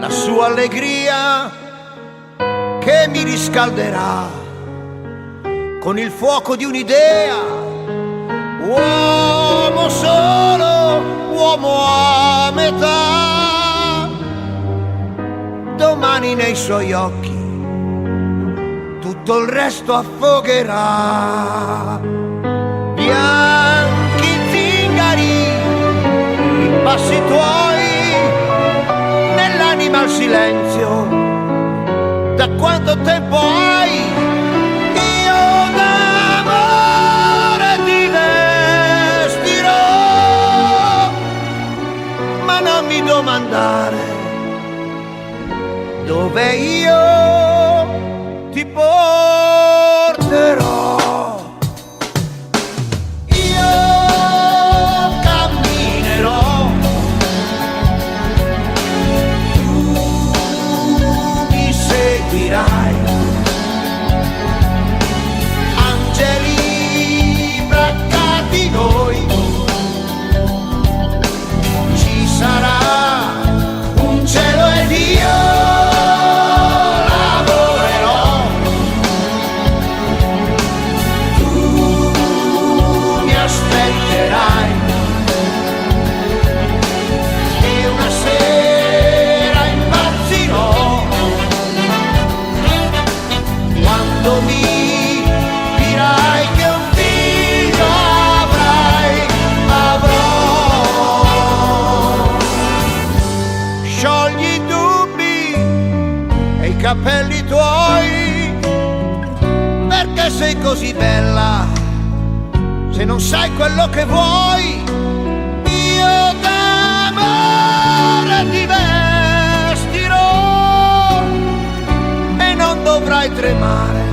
la sua allegria che mi riscalderà con il fuoco di un'idea. Uomo solo, uomo a metà, domani nei suoi occhi tutto il resto affogherà. Bianchi zingari, i passi tuoi, nell'anima il silenzio, da quanto tempo hai? Io d'amore ti vestirò, ma non mi domandare dove io ti porterò. Angeli braccati noi, ci sarà un cielo ed io lavorerò. Tu mi aspetterai e una sera impazzirò quando mi dirai che un figlio avrò. Sciogli i dubbi e i capelli tuoi, perché sei così bella se non sai quello che vuoi. Io d'amore ti vestirò e non dovrai tremare